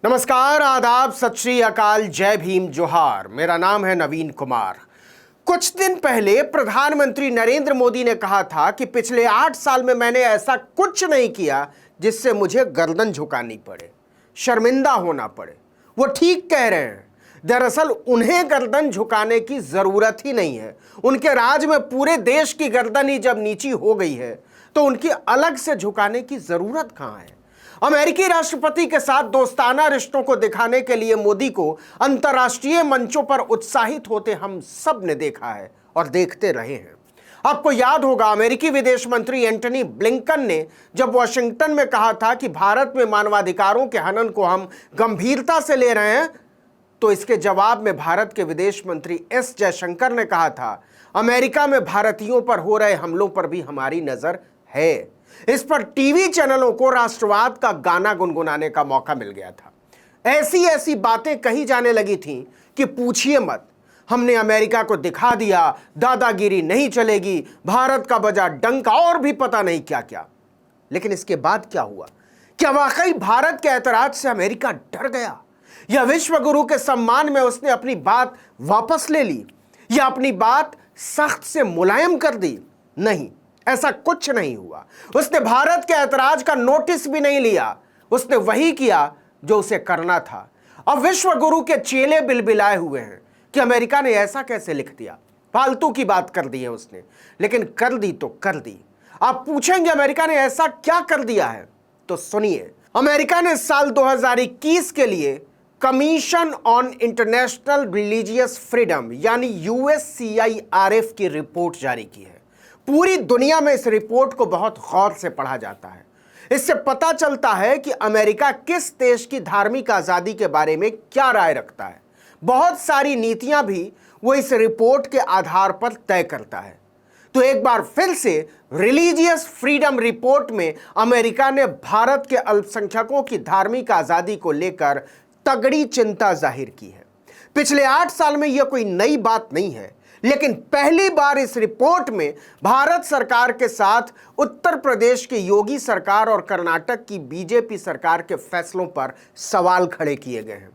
नमस्कार, आदाब, सत श्री अकाल, जय भीम, जोहार। मेरा नाम है नवीन कुमार। कुछ दिन पहले प्रधानमंत्री नरेंद्र मोदी ने कहा था कि पिछले 8 साल में मैंने ऐसा कुछ नहीं किया जिससे मुझे गर्दन झुकानी पड़े, शर्मिंदा होना पड़े। वो ठीक कह रहे हैं। दरअसल उन्हें गर्दन झुकाने की जरूरत ही नहीं है। उनके राज में पूरे देश की गर्दन ही जब नीची हो गई है तो उनकी अलग से झुकाने की जरूरत कहां है। अमेरिकी राष्ट्रपति के साथ दोस्ताना रिश्तों को दिखाने के लिए मोदी को अंतर्राष्ट्रीय मंचों पर उत्साहित होते हम सब ने देखा है और देखते रहे हैं। आपको याद होगा, अमेरिकी विदेश मंत्री एंटनी ब्लिंकन ने जब वॉशिंगटन में कहा था कि भारत में मानवाधिकारों के हनन को हम गंभीरता से ले रहे हैं, तो इसके जवाब में भारत के विदेश मंत्री एस जयशंकर ने कहा था, अमेरिका में भारतीयों पर हो रहे हमलों पर भी हमारी नजर है। इस पर टीवी चैनलों को राष्ट्रवाद का गाना गुनगुनाने का मौका मिल गया था। ऐसी ऐसी बातें कही जाने लगी थीं कि पूछिए मत। हमने अमेरिका को दिखा दिया, दादागिरी नहीं चलेगी, भारत का बजा डंका और भी पता नहीं क्या क्या। लेकिन इसके बाद क्या हुआ? क्या वाकई भारत के ऐतराज से अमेरिका डर गया, या विश्व गुरु के सम्मान में उसने अपनी बात वापस ले ली, या अपनी बात सख्त से मुलायम कर दी? नहीं, ऐसा कुछ नहीं हुआ। उसने भारत के ऐतराज का नोटिस भी नहीं लिया। उसने वही किया जो उसे करना था। अब विश्व गुरु के चेले बिलबिलाए हुए हैं कि अमेरिका ने ऐसा कैसे लिख दिया, फालतू की बात कर दी है उसने। लेकिन कर दी तो कर दी। आप पूछेंगे अमेरिका ने ऐसा क्या कर दिया है, तो सुनिए। अमेरिका ने साल 2021 के लिए commission on international religious freedom यानी USCIRF की रिपोर्ट जारी की है। पूरी दुनिया में इस रिपोर्ट को बहुत गौर से पढ़ा जाता है। इससे पता चलता है कि अमेरिका किस देश की धार्मिक आज़ादी के बारे में क्या राय रखता है। बहुत सारी नीतियां भी वो इस रिपोर्ट के आधार पर तय करता है। तो एक बार फिर से रिलीजियस फ्रीडम रिपोर्ट में अमेरिका ने भारत के अल्पसंख्यकों की धार्मिक आज़ादी को लेकर तगड़ी चिंता जाहिर की है। पिछले 8 साल में यह कोई नई बात नहीं है, लेकिन पहली बार इस रिपोर्ट में भारत सरकार के साथ उत्तर प्रदेश की योगी सरकार और कर्नाटक की बीजेपी सरकार के फैसलों पर सवाल खड़े किए गए हैं।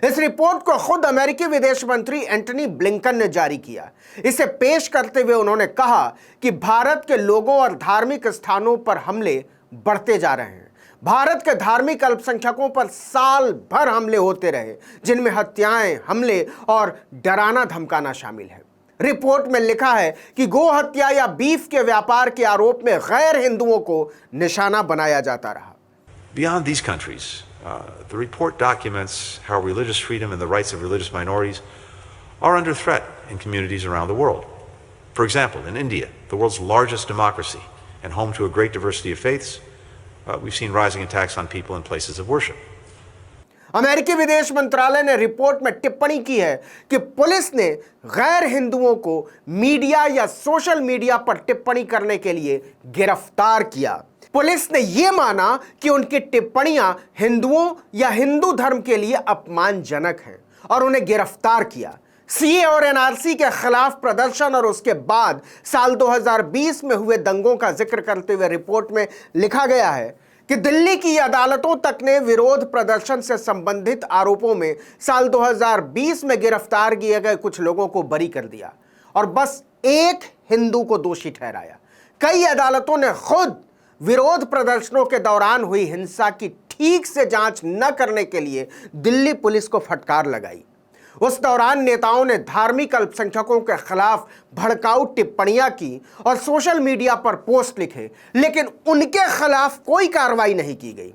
इस रिपोर्ट को खुद अमेरिकी विदेश मंत्री एंटनी ब्लिंकन ने जारी किया। इसे पेश करते हुए उन्होंने कहा कि भारत के लोगों और धार्मिक स्थानों पर हमले बढ़ते जा रहे हैं। भारत के धार्मिक अल्पसंख्यकों पर साल भर हमले होते रहे, जिनमें हत्याएं, हमले और डराना धमकाना शामिल है। रिपोर्ट में लिखा है कि गो हत्या या बीफ के व्यापार के आरोप में गैर हिंदुओं को निशाना बनाया जाता रहा। Beyond these countries, the report documents how religious freedom and the rights of religious minorities are under threat in communities around the world. For example, in India, the world's largest democracy and home to a great diversity of faiths, we've seen rising attacks on people in places of worship. अमेरिकी विदेश मंत्रालय ने report में टिप्पणी की है कि police ने गैर हिंदुओं को मीडिया या सोशल मीडिया पर टिप्पणी करने के लिए गिरफ्तार किया। पुलिस ने यह माना कि उनकी टिप्पणियां हिंदुओं या हिंदू धर्म के लिए अपमानजनक हैं और उन्हें गिरफ्तार किया। CA और NRC के खिलाफ प्रदर्शन और उसके बाद साल 2020 में हुए दंगों का जिक्र करते हुए रिपोर्ट में लिखा गया है कि दिल्ली की अदालतों तक ने विरोध प्रदर्शन से संबंधित आरोपों में साल 2020 में गिरफ्तार किए गए कुछ लोगों को बरी कर दिया और बस एक हिंदू को दोषी ठहराया। कई अदालतों ने खुद विरोध प्रदर्शनों के दौरान हुई हिंसा की ठीक से जांच न करने के लिए दिल्ली पुलिस को फटकार लगाई। उस दौरान नेताओं ने धार्मिक अल्पसंख्यकों के खिलाफ भड़काऊ टिप्पणियां की और सोशल मीडिया पर पोस्ट लिखे, लेकिन उनके खिलाफ कोई कार्रवाई नहीं की गई।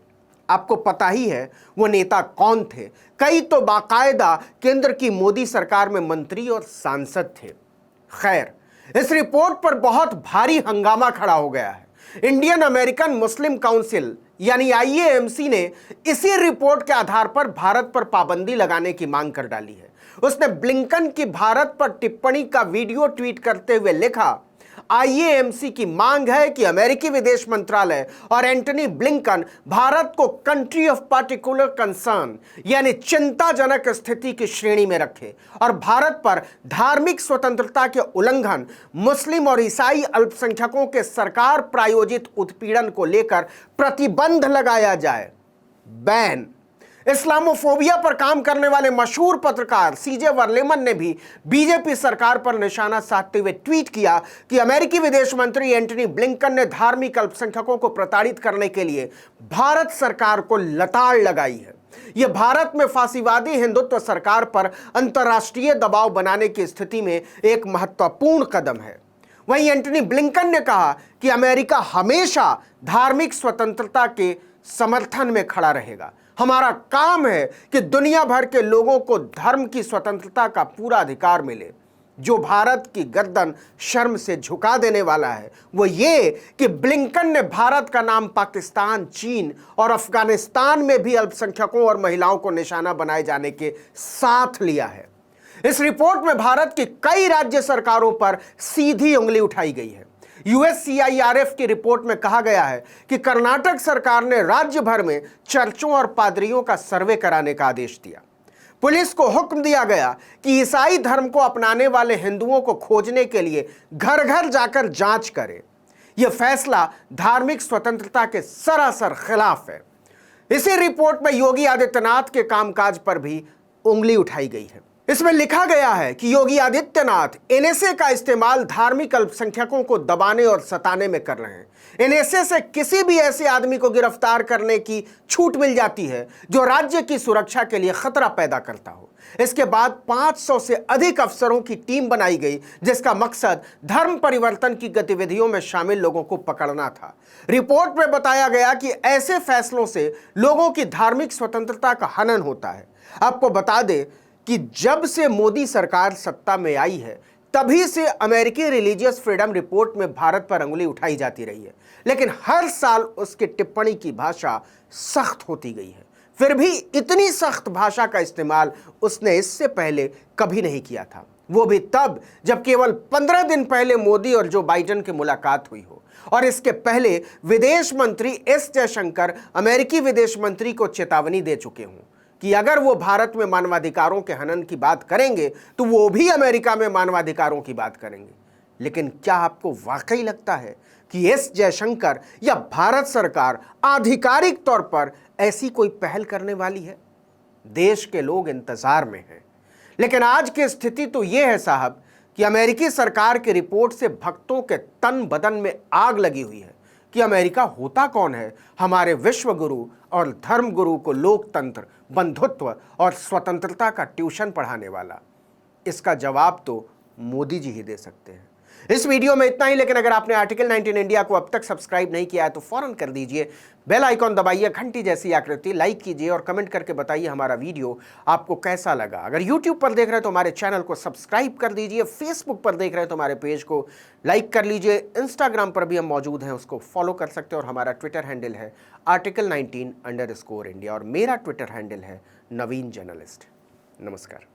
आपको पता ही है वो नेता कौन थे। कई तो बाकायदा केंद्र की मोदी सरकार में मंत्री और सांसद थे। खैर, इस रिपोर्ट पर बहुत भारी हंगामा खड़ा हो गया है। इंडियन अमेरिकन मुस्लिम काउंसिल यानी IAMC ने इसी रिपोर्ट के आधार पर भारत पर पाबंदी लगाने की मांग कर डाली है। उसने ब्लिंकन की भारत पर टिप्पणी का वीडियो ट्वीट करते हुए लिखा, IAMC की मांग है कि अमेरिकी विदेश मंत्रालय और एंटनी ब्लिंकन भारत को कंट्री ऑफ पार्टिकुलर कंसर्न यानी चिंताजनक स्थिति की श्रेणी में रखे और भारत पर धार्मिक स्वतंत्रता के उल्लंघन, मुस्लिम और ईसाई अल्पसंख्यकों के सरकार प्रायोजित उत्पीड़न को लेकर प्रतिबंध लगाया जाए। बैन इस्लामोफोबिया पर काम करने वाले मशहूर पत्रकार सीजे वर्लेमन ने भी बीजेपी सरकार पर निशाना साधते हुए ट्वीट किया कि अमेरिकी विदेश मंत्री एंटनी ब्लिंकन ने धार्मिक अल्पसंख्यकों को प्रताड़ित करने के लिए भारत सरकार को लताड़ लगाई है। यह भारत में फासीवादी हिंदुत्व सरकार पर अंतर्राष्ट्रीय दबाव बनाने की स्थिति में एक महत्वपूर्ण कदम है। वहीं एंटनी ब्लिंकन ने कहा कि अमेरिका हमेशा धार्मिक स्वतंत्रता के समर्थन में खड़ा रहेगा। हमारा काम है कि दुनिया भर के लोगों को धर्म की स्वतंत्रता का पूरा अधिकार मिले। जो भारत की गर्दन शर्म से झुका देने वाला है वो ये कि ब्लिंकन ने भारत का नाम पाकिस्तान, चीन और अफगानिस्तान में भी अल्पसंख्यकों और महिलाओं को निशाना बनाए जाने के साथ लिया है। इस रिपोर्ट में भारत की कई राज्य सरकारों पर सीधी उंगली उठाई गई है। USCIRF की रिपोर्ट में कहा गया है कि कर्नाटक सरकार ने राज्य भर में चर्चों और पादरियों का सर्वे कराने का आदेश दिया। पुलिस को हुक्म दिया गया कि ईसाई धर्म को अपनाने वाले हिंदुओं को खोजने के लिए घर घर जाकर जांच करे। यह फैसला धार्मिक स्वतंत्रता के सरासर खिलाफ है। इसी रिपोर्ट में योगी आदित्यनाथ के कामकाज पर भी उंगली उठाई गई है। इसमें लिखा गया है कि योगी आदित्यनाथ NSA का इस्तेमाल धार्मिक अल्पसंख्यकों को दबाने और सताने में कर रहे हैं। NSA से किसी भी ऐसे आदमी को गिरफ्तार करने की छूट मिल जाती है जो राज्य की सुरक्षा के लिए खतरा पैदा करता हो। इसके बाद 500 से अधिक अफसरों की टीम बनाई गई जिसका मकसद धर्म परिवर्तन की गतिविधियों में शामिल लोगों को पकड़ना था। रिपोर्ट में बताया गया कि ऐसे फैसलों से लोगों की धार्मिक स्वतंत्रता का हनन होता है। आपको बता दें कि जब से मोदी सरकार सत्ता में आई है तभी से अमेरिकी रिलीजियस फ्रीडम रिपोर्ट में भारत पर अंगुली उठाई जाती रही है, लेकिन हर साल उसकी टिप्पणी की भाषा सख्त होती गई है। फिर भी इतनी सख्त भाषा का इस्तेमाल उसने इससे पहले कभी नहीं किया था, वो भी तब जब केवल 15 दिन पहले मोदी और जो बाइडेन की मुलाकात हुई हो। और इसके पहले विदेश मंत्री S जयशंकर अमेरिकी विदेश मंत्री को चेतावनी दे चुके हों कि अगर वो भारत में मानवाधिकारों के हनन की बात करेंगे तो वो भी अमेरिका में मानवाधिकारों की बात करेंगे। लेकिन क्या आपको वाकई लगता है कि S जयशंकर या भारत सरकार आधिकारिक तौर पर ऐसी कोई पहल करने वाली है? देश के लोग इंतजार में हैं। लेकिन आज की स्थिति तो ये है साहब कि अमेरिकी सरकार की रिपोर्ट से भक्तों के तन बदन में आग लगी हुई है कि अमेरिका होता कौन है हमारे विश्व गुरु और धर्म गुरु को लोकतंत्र, बंधुत्व और स्वतंत्रता का ट्यूशन पढ़ाने वाला। इसका जवाब तो मोदी जी ही दे सकते हैं। इस वीडियो में इतना ही, लेकिन अगर आपने आर्टिकल 19 इंडिया को अब तक सब्सक्राइब नहीं किया है तो फौरन कर दीजिए। बेल आइकॉन दबाइए, घंटी जैसी आकृति, लाइक कीजिए और कमेंट करके बताइए हमारा वीडियो आपको कैसा लगा। अगर यूट्यूब पर देख रहे हैं तो हमारे चैनल को सब्सक्राइब कर दीजिए, फेसबुक पर देख रहे हैं तो हमारे पेज को लाइक कर लीजिए, इंस्टाग्राम पर भी हम मौजूद हैं, उसको फॉलो कर सकते हैं। और हमारा ट्विटर हैंडल है आर्टिकल 19_इंडिया और मेरा ट्विटर हैंडल है नवीन जर्नलिस्ट। नमस्कार।